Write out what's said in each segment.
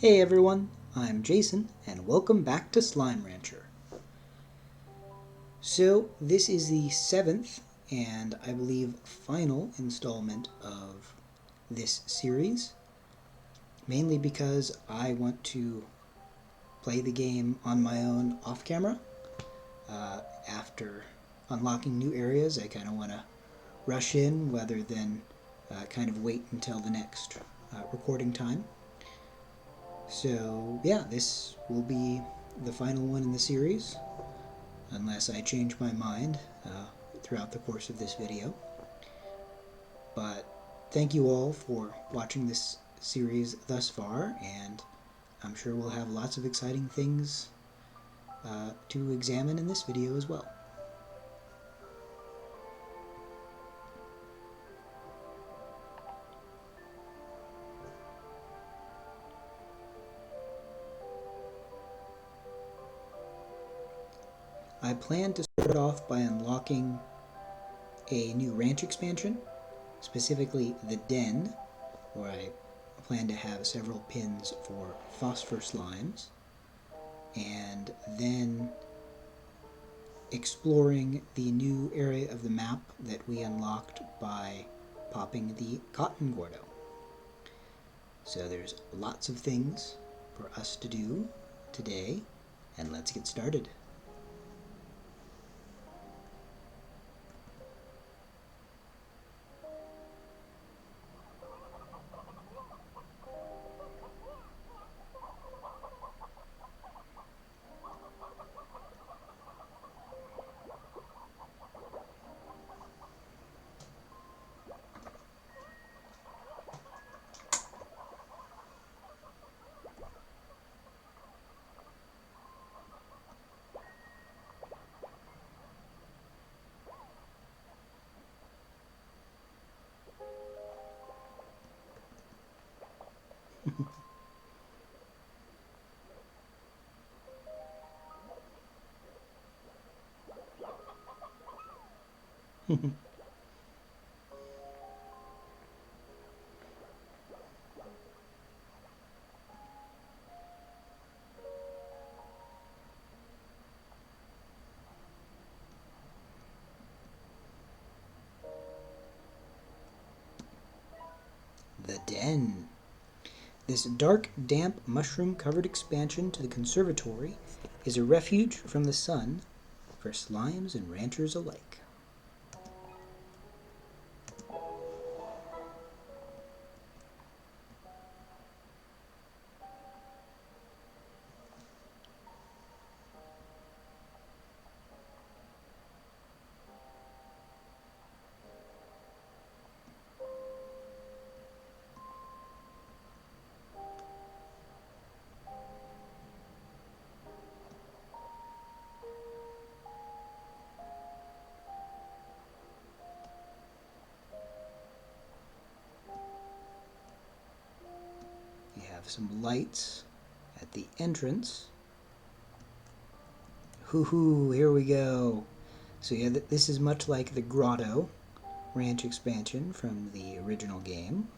Hey everyone, I'm Jason, and welcome back to Slime Rancher. So, this is the 7th, and I believe final installment of this series, mainly because I want to play the game on my own off camera. After unlocking new areas, I kind of want to rush in rather than kind of wait until the next recording time. So, yeah, this will be the final one in the series, unless I change my mind throughout the course of this video. But thank you all for watching this series thus far, and I'm sure we'll have lots of exciting things to examine in this video as well. I plan to start off by unlocking a new ranch expansion, specifically the Den, where I plan to have several pins for phosphor slimes, and then exploring the new area of the map that we unlocked by popping the cotton gordo. So there's lots of things for us to do today, and let's get started. The Den. This dark, damp, mushroom-covered expansion to the conservatory is a refuge from the sun for slimes and ranchers alike. We have some lights at the entrance. Hoo-hoo, here we go. So yeah, this is much like the Grotto ranch expansion from the original game.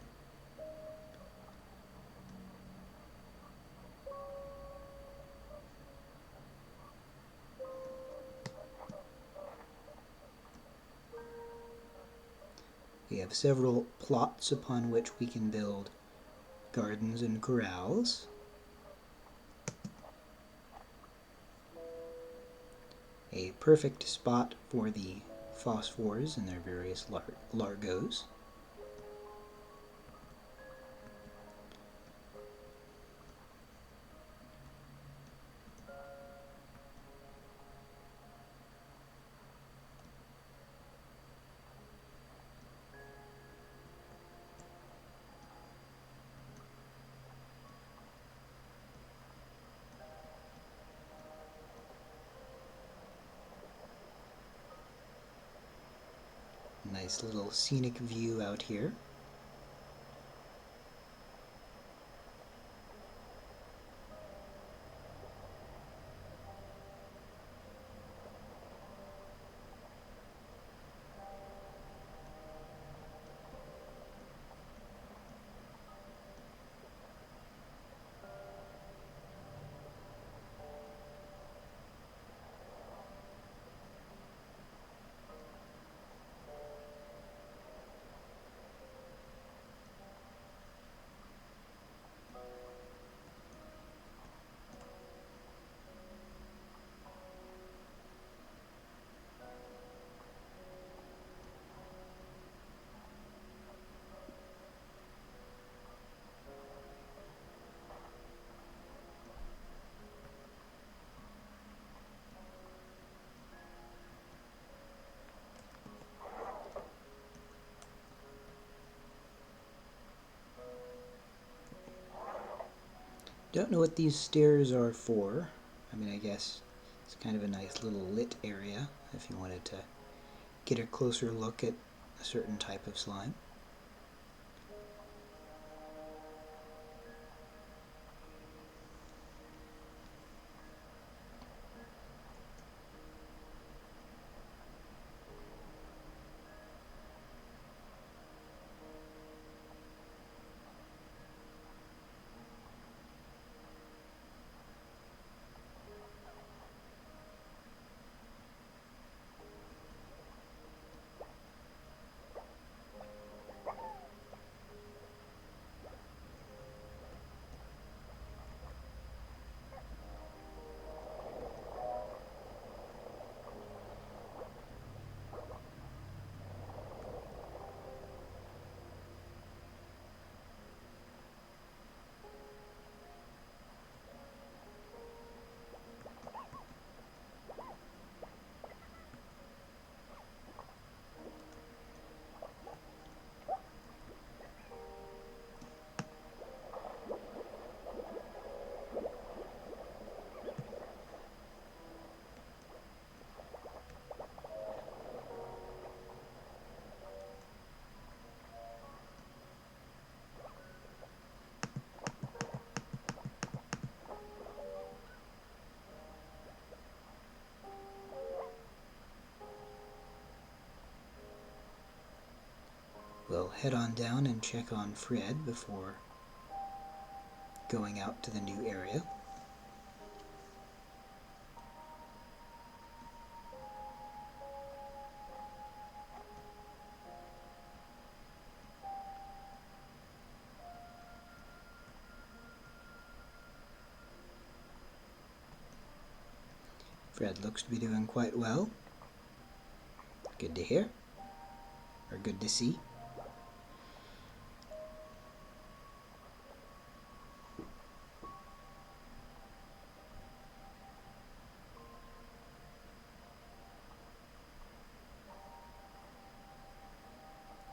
We have several plots upon which we can build gardens and corrals. A perfect spot for the phosphors and their various largos. Nice little scenic view out here. Don't know what these stairs are for. I mean, I guess it's kind of a nice little lit area if you wanted to get a closer look at a certain type of slime. We'll head on down and check on Fred before going out to the new area. Fred looks to be doing quite well. Good to hear, or good to see.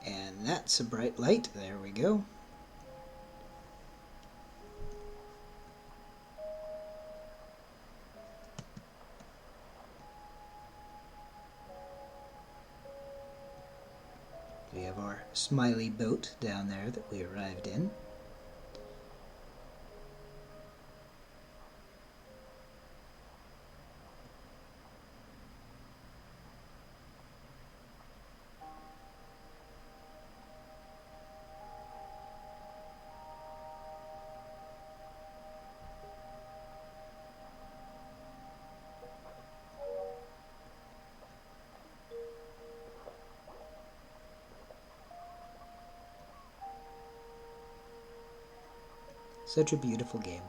And that's a bright light. There we go. We have our smiley boat down there that we arrived in. Such a beautiful game.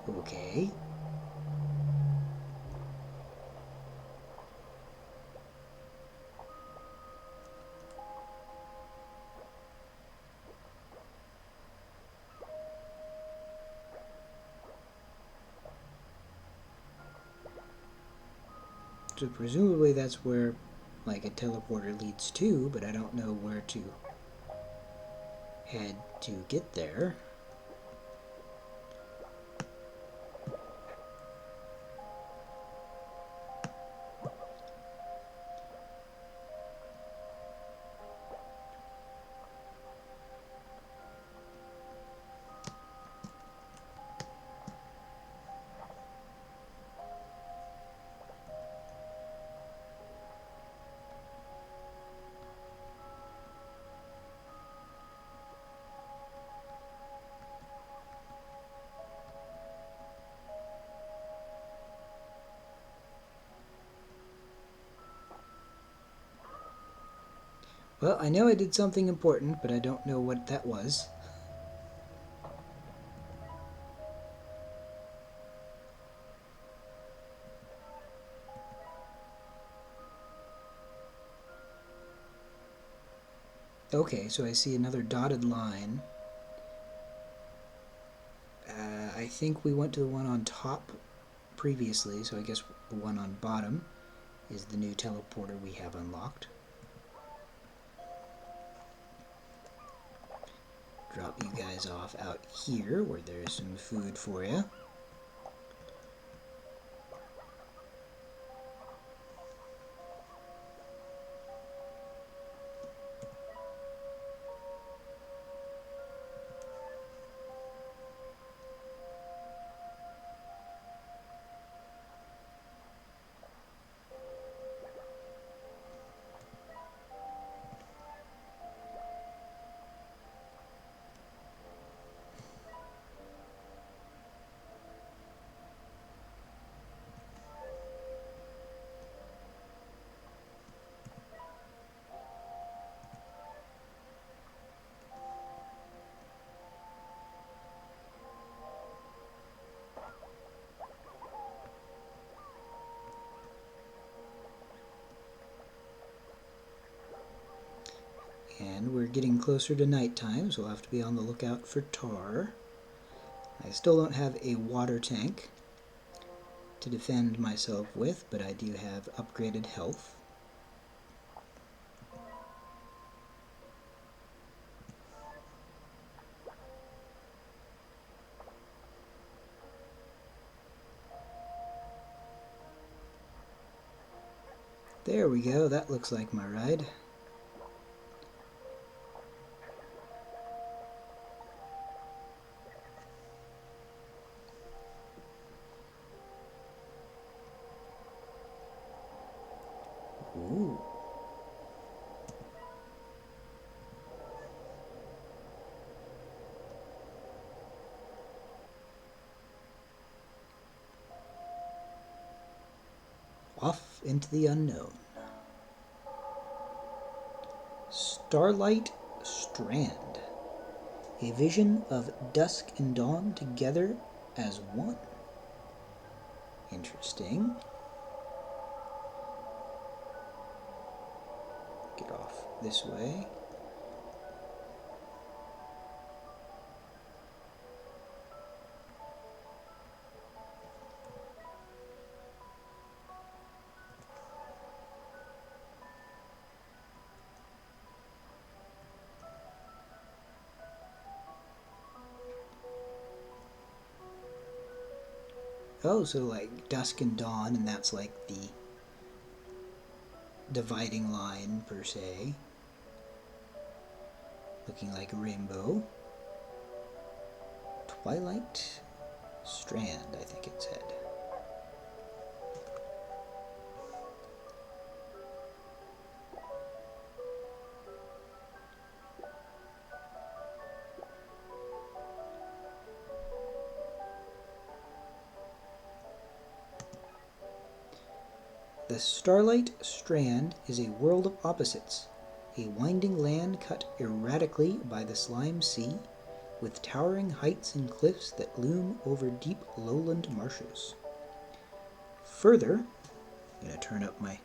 Okay. So presumably that's where, like, a teleporter leads to, but I don't know where to head to get there. Well, I know I did something important, but I don't know what that was. Okay, so I see another dotted line. I think we went to the one on top previously, so I guess the one on bottom is the new teleporter we have unlocked. Drop you guys off out here where there's some food for you. And we're getting closer to nighttime, so we'll have to be on the lookout for tar. I still don't have a water tank to defend myself with, but I do have upgraded health. There we go, that looks like my ride. Ooh. Off into the unknown. Starlight Strand. A vision of dusk and dawn together as one. Interesting. Get off this way. Oh, so like dusk and dawn, and that's like the dividing line per se. Looking like a rainbow. Twilight Strand, I think it said. The Starlight Strand is a world of opposites, a winding land cut erratically by the slime sea, with towering heights and cliffs that loom over deep lowland marshes. Further, I'm going to turn up my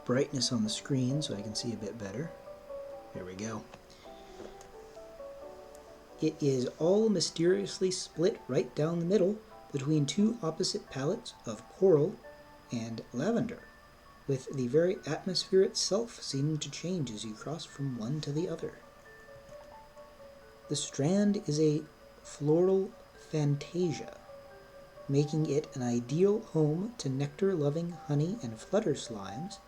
brightness on the screen so I can see a bit better. There we go. It is all mysteriously split right down the middle between two opposite palettes of coral and lavender, with the very atmosphere itself seeming to change as you cross from one to the other. The strand is a floral fantasia, making it an ideal home to nectar-loving honey and flutter slimes,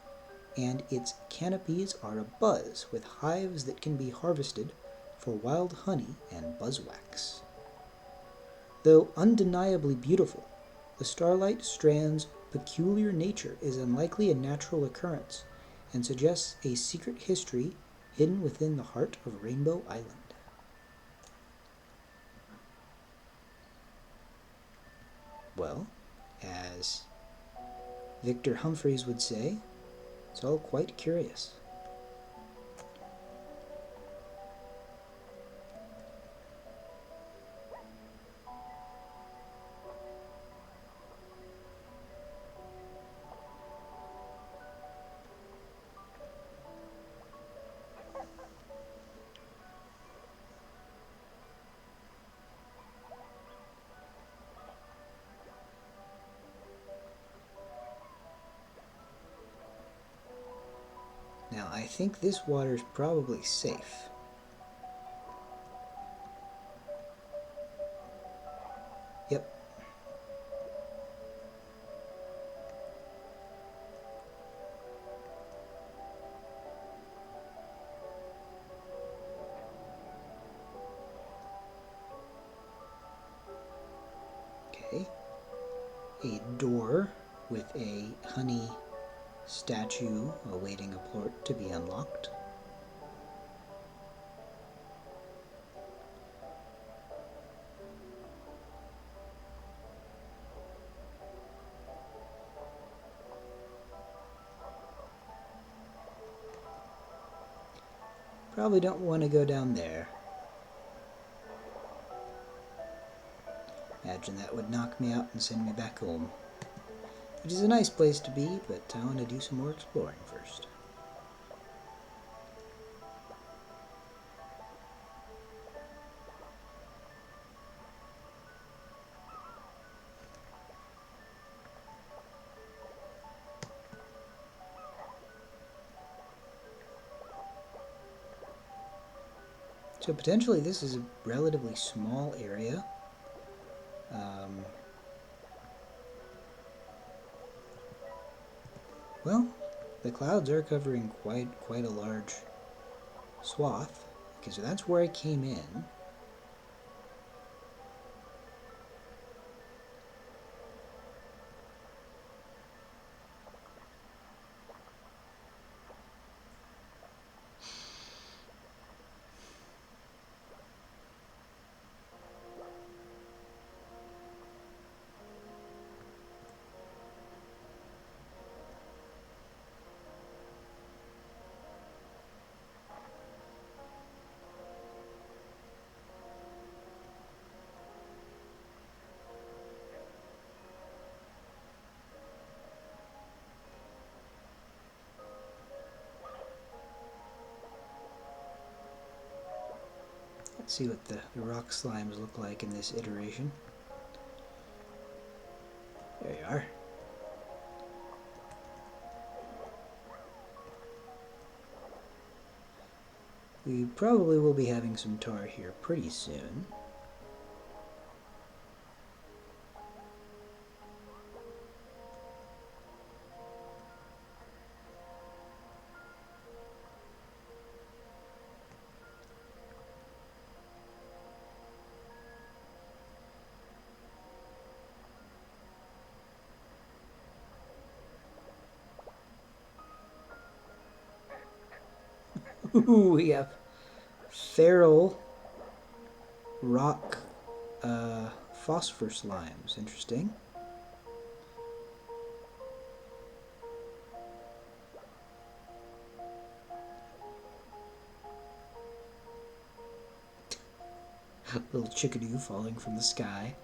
and its canopies are abuzz with hives that can be harvested for wild honey and buzzwax. Though undeniably beautiful, the Starlight Strand's peculiar nature is unlikely a natural occurrence and suggests a secret history hidden within the heart of Rainbow Island. Well, as Victor Humphreys would say, it's all quite curious. Now, I think this water's probably safe. Yep. Okay. A door with a honey statue awaiting a port to be unlocked. Probably don't want to go down there. Imagine that would knock me out and send me back home. It is a nice place to be, but I want to do some more exploring first. So potentially this is a relatively small area. Well, the clouds are covering quite a large swath. Okay, so that's where I came in. Let's see what the rock slimes look like in this iteration. There you are. We probably will be having some tar here pretty soon. Ooh, we have feral rock phosphor slimes. Interesting. Little chickadee falling from the sky.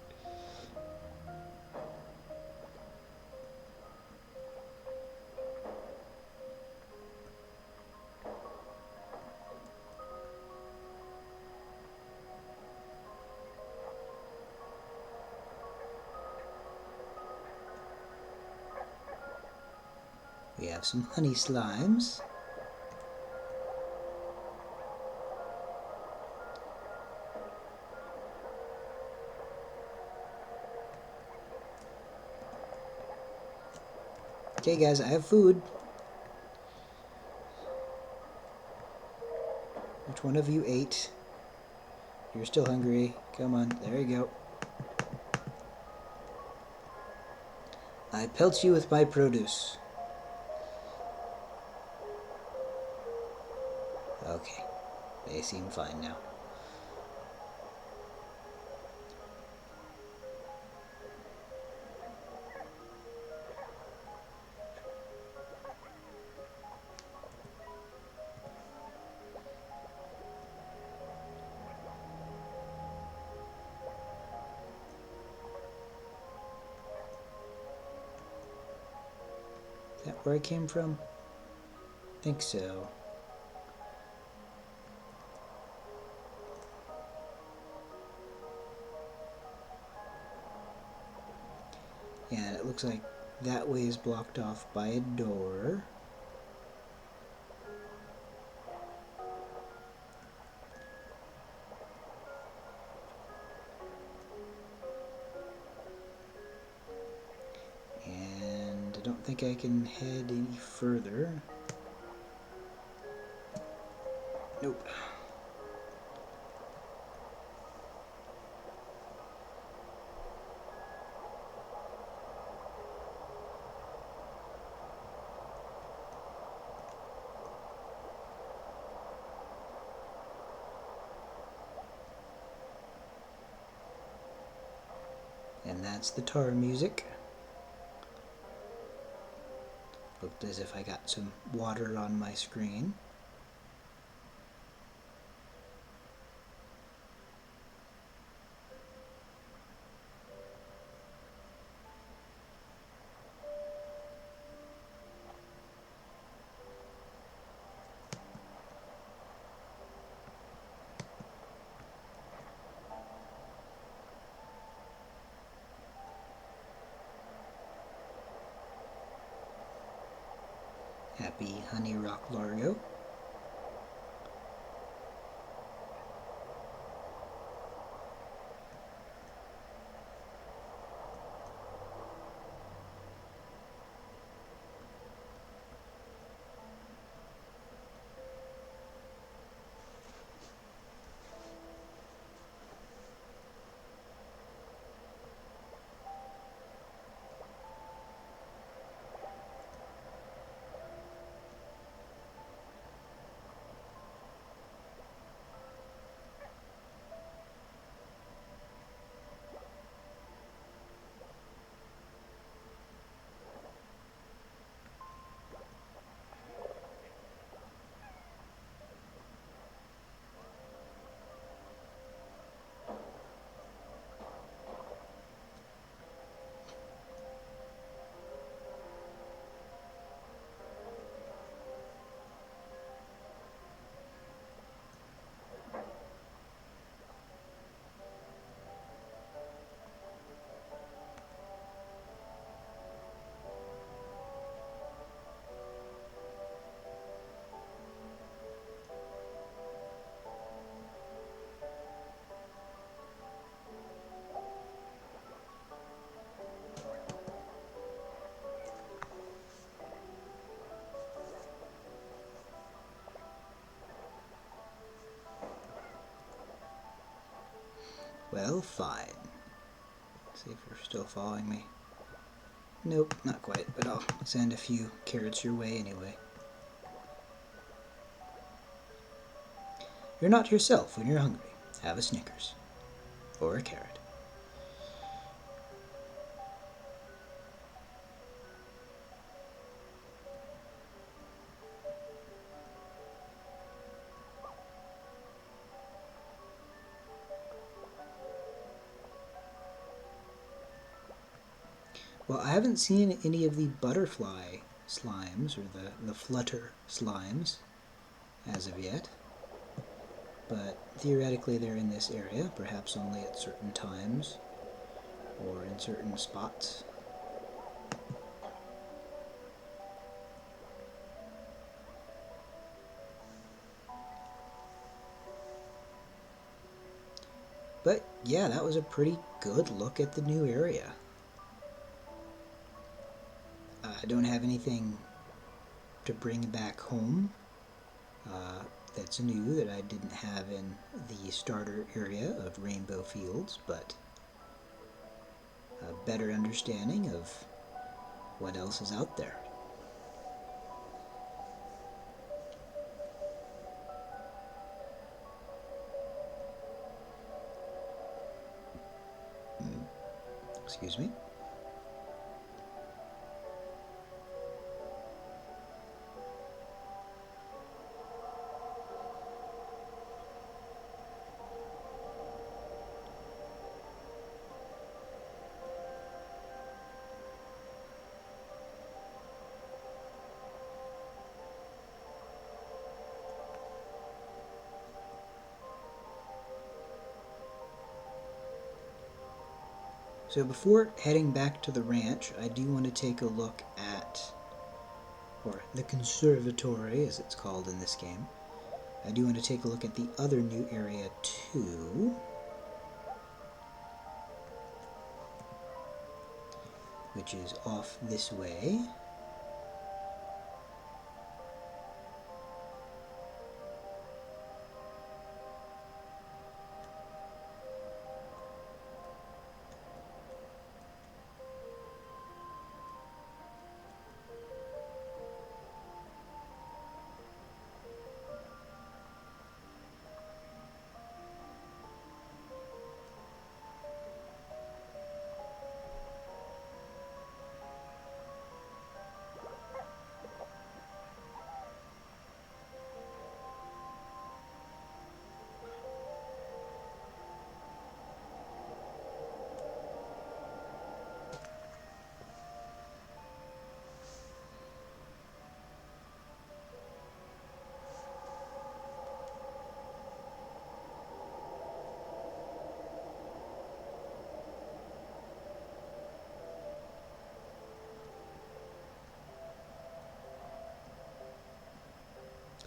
We have some honey slimes. Okay guys, I have food. Which one of you ate? You're still hungry. Come on, there you go. I pelt you with my produce. Okay, they seem fine now. Is that where I came from? I think so. And it looks like that way is blocked off by a door. I don't think I can head any further. Nope. And that's the tar music. Looked as if I got some water on my screen. Happy Honey Rock Largo. Well, fine. Let's see if you're still following me. Nope, not quite, but I'll send a few carrots your way anyway. You're not yourself when you're hungry. Have a Snickers. Or a carrot. Well, I haven't seen any of the butterfly slimes, or the flutter slimes, as of yet. But theoretically they're in this area, perhaps only at certain times, or in certain spots. But yeah, that was a pretty good look at the new area. I don't have anything to bring back home that's new that I didn't have in the starter area of Rainbow Fields, but a better understanding of what else is out there. Excuse me. So before heading back to the ranch, I do want to take a look at, or the conservatory as it's called in this game. I do want to take a look at the other new area too. which is off this way.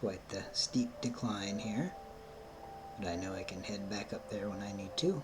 Quite the steep decline here, but I know I can head back up there when I need to.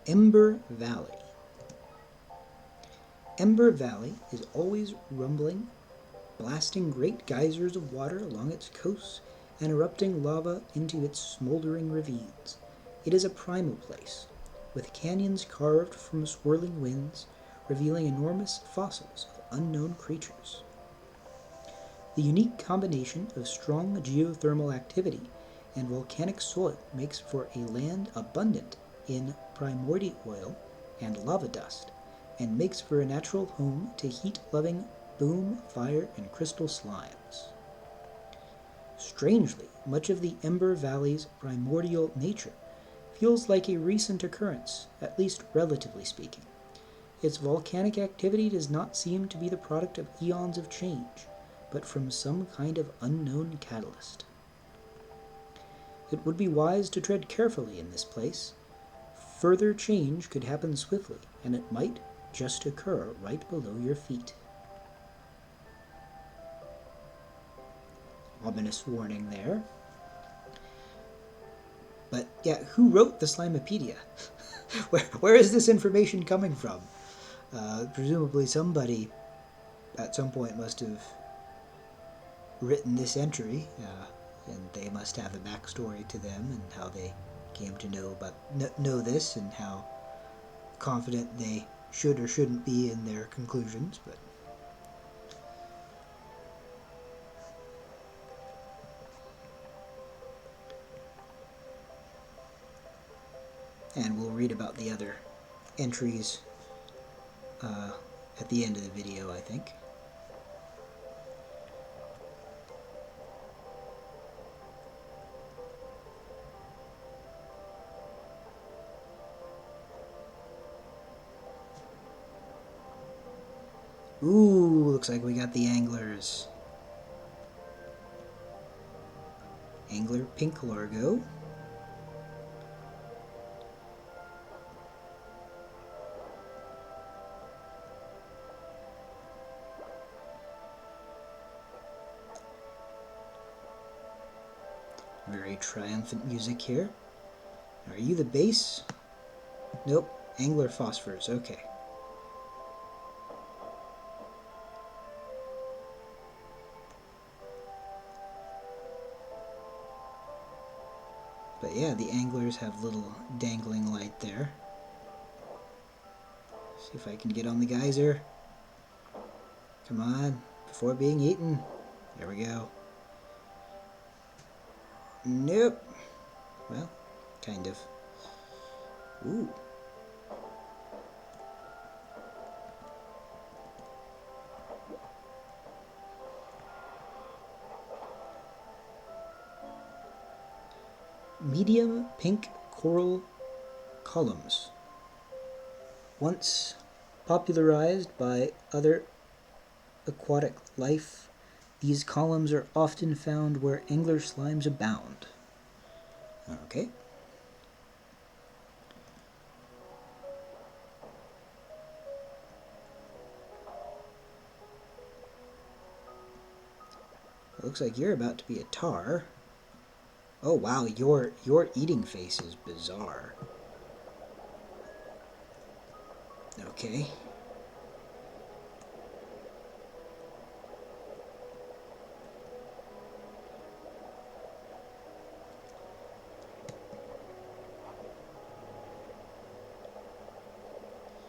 Ember Valley. Ember Valley is always rumbling, blasting great geysers of water along its coasts and erupting lava into its smoldering ravines. It is a primal place, with canyons carved from swirling winds, revealing enormous fossils of unknown creatures. The unique combination of strong geothermal activity and volcanic soil makes for a land abundant in primordial oil and lava dust, and makes for a natural home to heat-loving boom, fire, and crystal slimes. Strangely, much of the Ember Valley's primordial nature feels like a recent occurrence, at least relatively speaking. Its volcanic activity does not seem to be the product of eons of change, but from some kind of unknown catalyst. It would be wise to tread carefully in this place. Further change could happen swiftly, and it might just occur right below your feet. Ominous warning there. But yeah, who wrote the Slimepedia? where is this information coming from? Presumably somebody at some point must have written this entry, and they must have a backstory to them and how they came to know this and how confident they should or shouldn't be in their conclusions. But and we'll read about the other entries at the end of the video, I think. Ooh, looks like we got the anglers. Angler Pink Largo. Very triumphant music here. Are you the base? Nope. Angler Phosphors. Okay. But yeah, the anglers have little dangling light there. See if I can get on the geyser. Come on, before being eaten. There we go. Nope. Well, kind of. Ooh. medium pink coral columns. Once popularized by other aquatic life, these columns are often found where angler slimes abound. Okay. It looks like you're about to be a tar. Oh wow, your eating face is bizarre. Okay.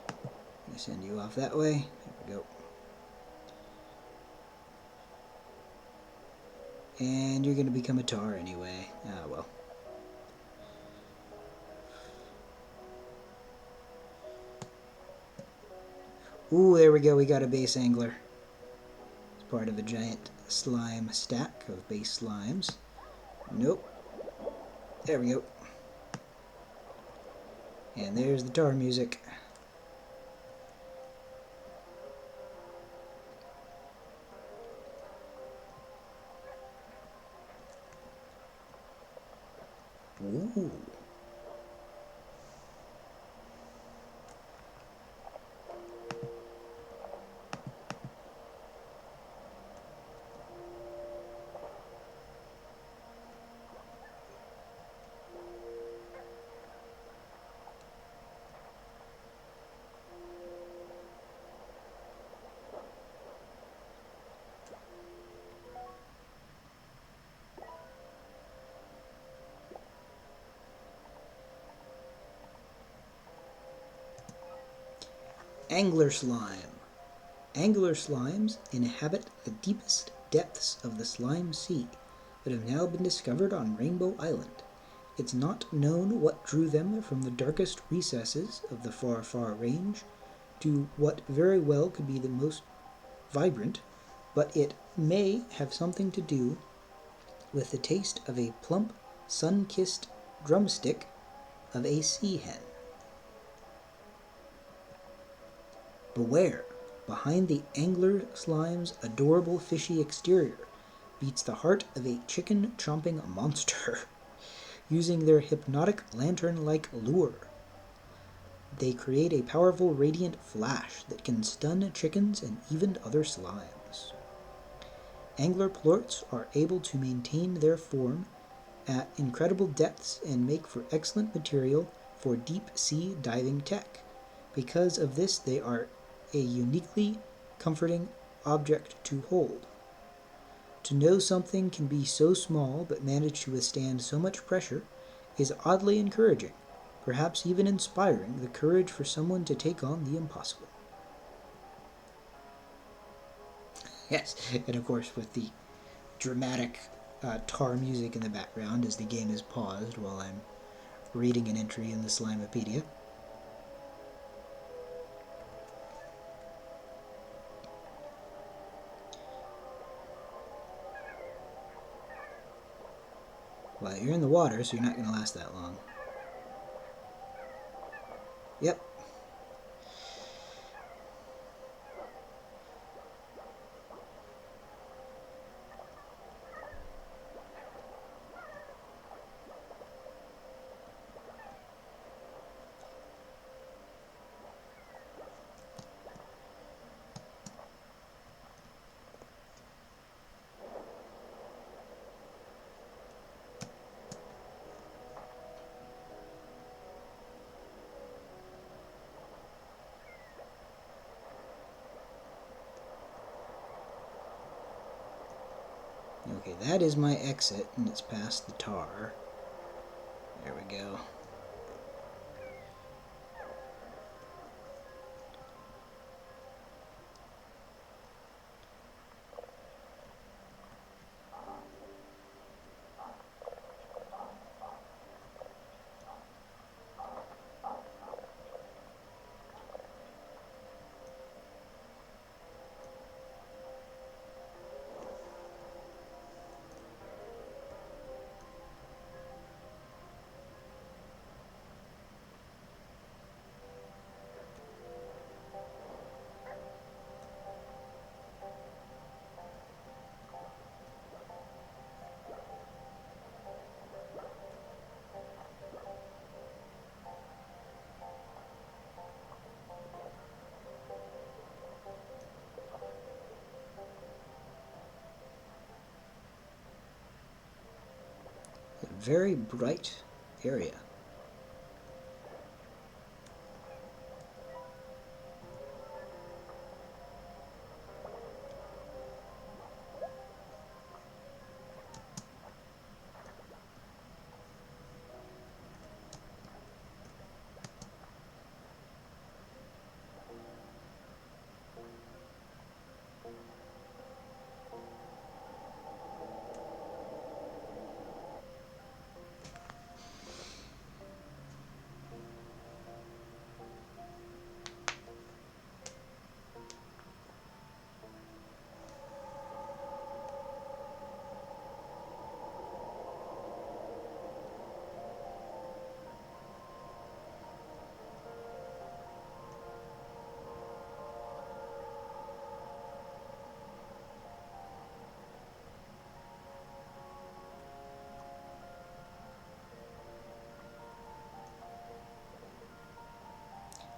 Let me send you off that way. There we go. And you're going to become a tar anyway. Ah, well. Ooh, there we go. We got a base angler. It's part of a giant slime stack of base slimes. Nope. There we go. And there's the tar music. Ooh. Angler slime. Angler slimes inhabit the deepest depths of the slime sea, but have now been discovered on Rainbow Island. It's not known what drew them from the darkest recesses of the far, far range to what very well could be the most vibrant, but it may have something to do with the taste of a plump, sun-kissed drumstick of a sea hen. Beware! Behind the angler slime's adorable fishy exterior beats the heart of a chicken-chomping monster. Using their hypnotic lantern-like lure, they create a powerful radiant flash that can stun chickens and even other slimes. Angler plorts are able to maintain their form at incredible depths and make for excellent material for deep-sea diving tech. Because of this, they are a uniquely comforting object to hold. To know something can be so small but manage to withstand so much pressure is oddly encouraging, perhaps even inspiring the courage for someone to take on the impossible. Yes, and of course with the dramatic tar music in the background as the game is paused while I'm reading an entry in the Slimepedia. Well, you're in the water, so you're not going to last that long. Yep. Okay, that is my exit, and it's past the tar. There we go. very bright area.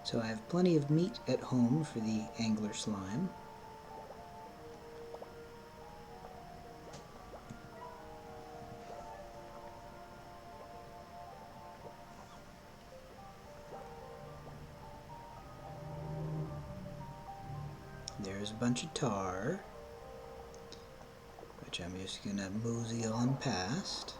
So I have plenty of meat at home for the angler slime. There's a bunch of tar, which I'm just gonna mosey on past.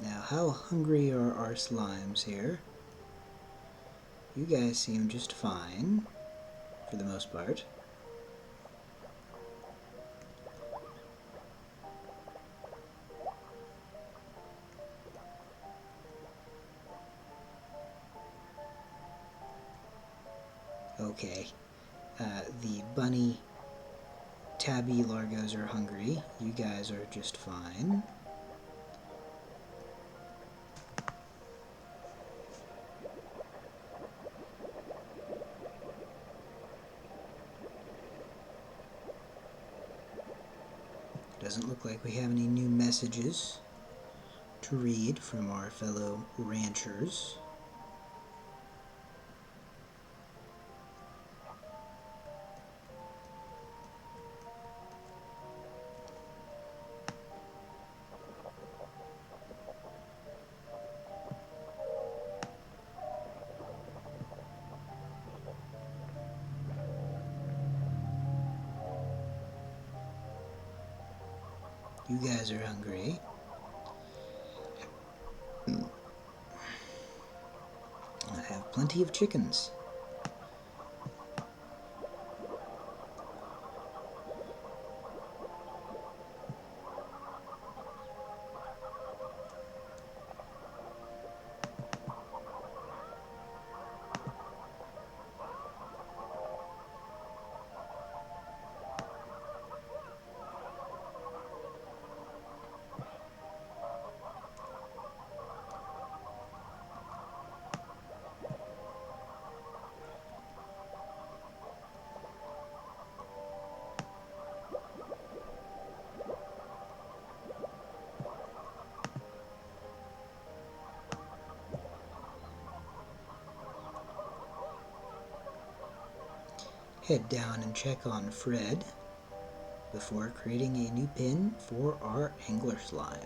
Now, how hungry are our slimes here? You guys seem just fine, for the most part. Okay, the bunny tabby largos are hungry. You guys are just fine. Doesn't look like we have any new messages to read from our fellow ranchers. You guys are hungry. I have plenty of chickens. head down and check on Fred before creating a new pin for our angler slimes.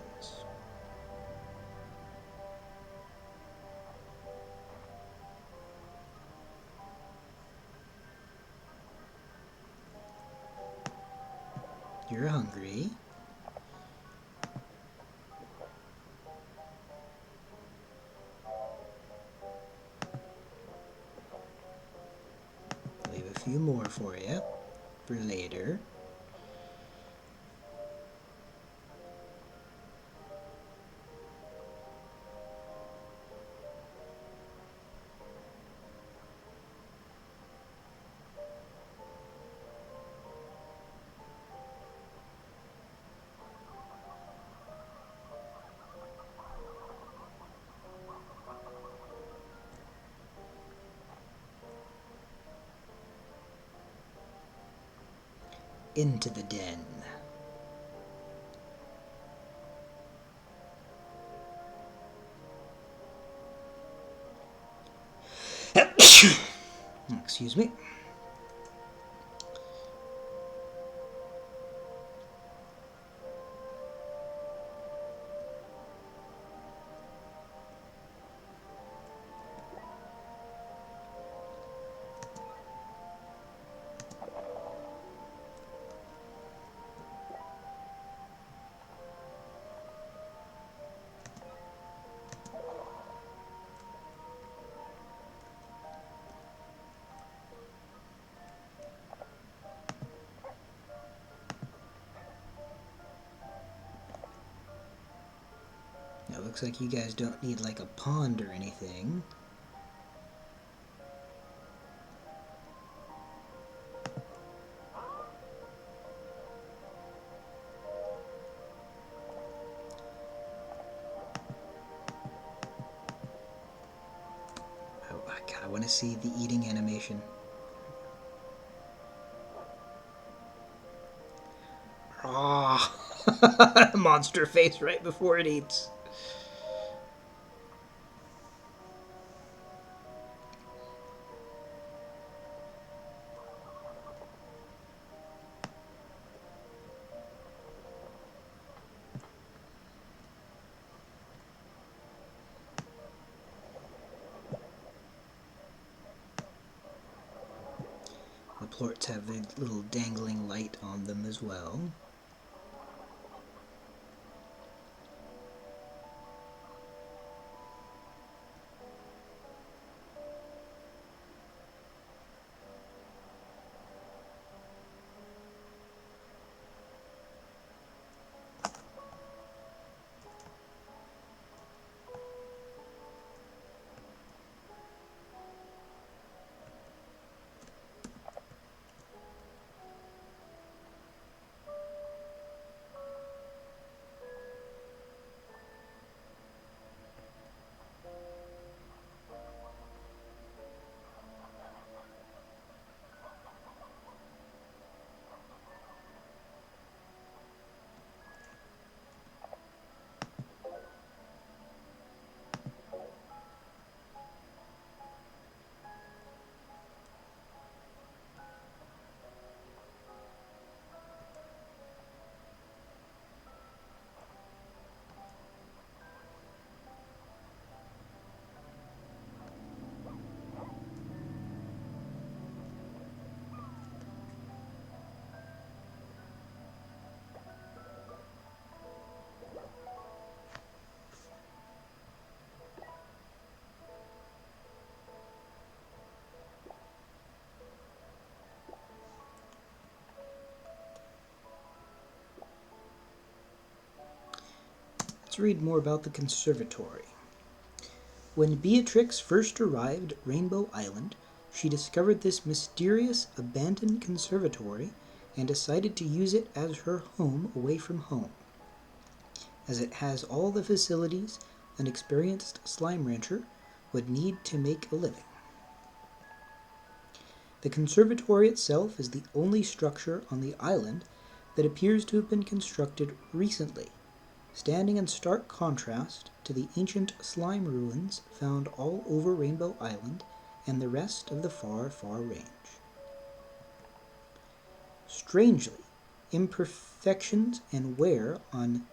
You're hungry. Leave a few more for you for later. Into the den. Excuse me. Now, it looks like you guys don't need like a pond or anything. Oh, God, I want to see the eating animation. Ah, monster face right before it eats. The plorts have a little dangling light on them as well. Let's read more about the conservatory. When Beatrix first arrived at Rainbow Island, she discovered this mysterious abandoned conservatory and decided to use it as her home away from home, as it has all the facilities an experienced slime rancher would need to make a living. The conservatory itself is the only structure on the island that appears to have been constructed recently, standing in stark contrast to the ancient slime ruins found all over Rainbow Island and the rest of the far, far range. Strangely, imperfections and wear on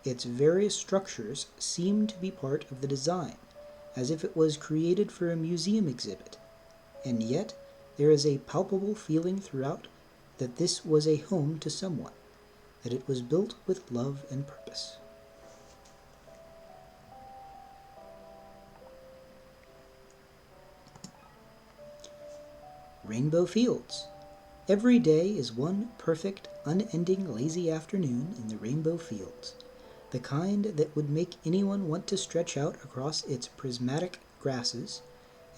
its various structures seem to be part of the design, as if it was created for a museum exhibit, and yet there is a palpable feeling throughout that this was a home to someone, that it was built with love and purpose. Rainbow Fields. Every day is one perfect, unending, lazy afternoon in the rainbow fields, the kind that would make anyone want to stretch out across its prismatic grasses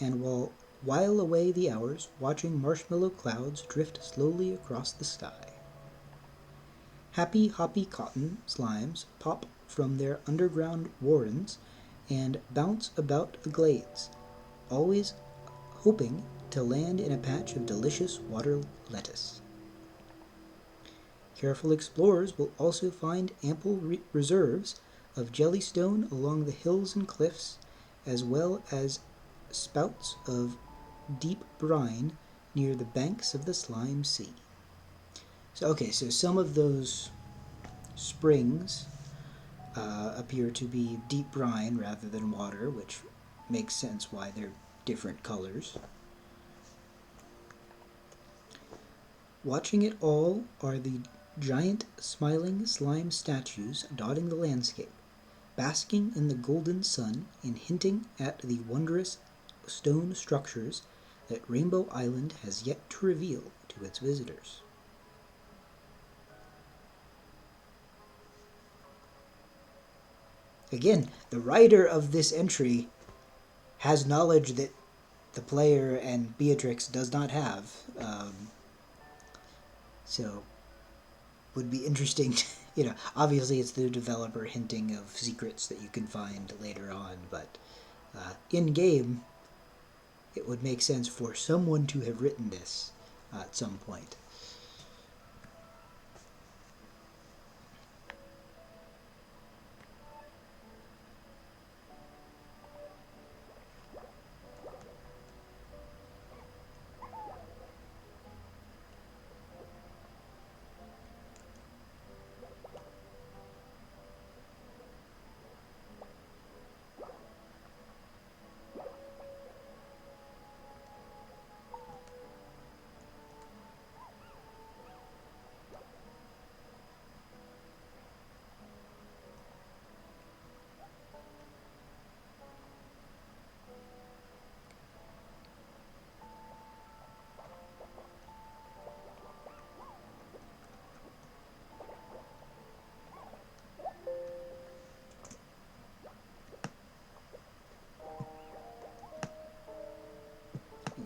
and while away the hours watching marshmallow clouds drift slowly across the sky. Happy hoppy cotton slimes pop from their underground warrens and bounce about the glades, always hoping to land in a patch of delicious water lettuce. Careful explorers will also find ample reserves of jellystone along the hills and cliffs, as well as spouts of deep brine near the banks of the slime sea. So some of those springs appear to be deep brine rather than water, which makes sense why they're different colors. Watching it all are the giant smiling slime statues dotting the landscape, basking in the golden sun and hinting at the wondrous stone structures that Rainbow Island has yet to reveal to its visitors. Again, the writer of this entry has knowledge that the player and Beatrix does not have. So, would be interesting to, obviously it's the developer hinting of secrets that you can find later on, but in-game, it would make sense for someone to have written this at some point.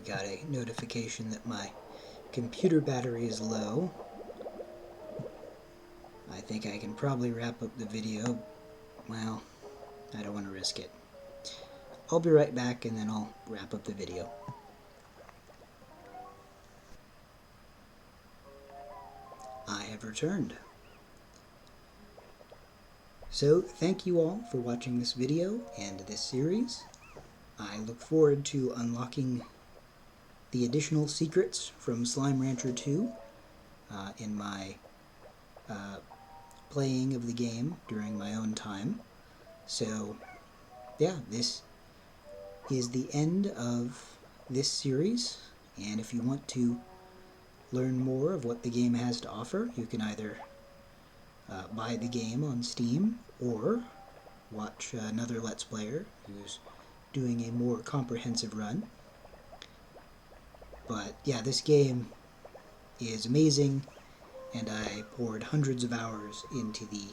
Got a notification that my computer battery is low. I think I can probably wrap up the video. Well, I don't want to risk it. I'll be right back and then I'll wrap up the video. I have returned. So, thank you all for watching this video and this series. I look forward to unlocking the additional secrets from Slime Rancher 2 in my playing of the game during my own time. So, yeah, this is the end of this series, and if you want to learn more of what the game has to offer, you can either buy the game on Steam or watch another Let's Player who's doing a more comprehensive run. But yeah, this game is amazing, and I poured hundreds of hours into the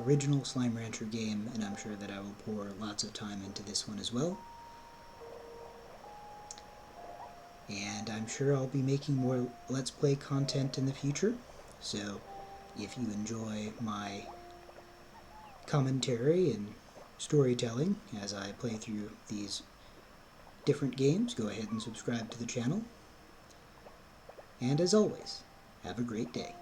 original Slime Rancher game, and I'm sure that I will pour lots of time into this one as well. And I'm sure I'll be making more Let's Play content in the future, so if you enjoy my commentary and storytelling as I play through these different games, go ahead and subscribe to the channel. And as always, have a great day.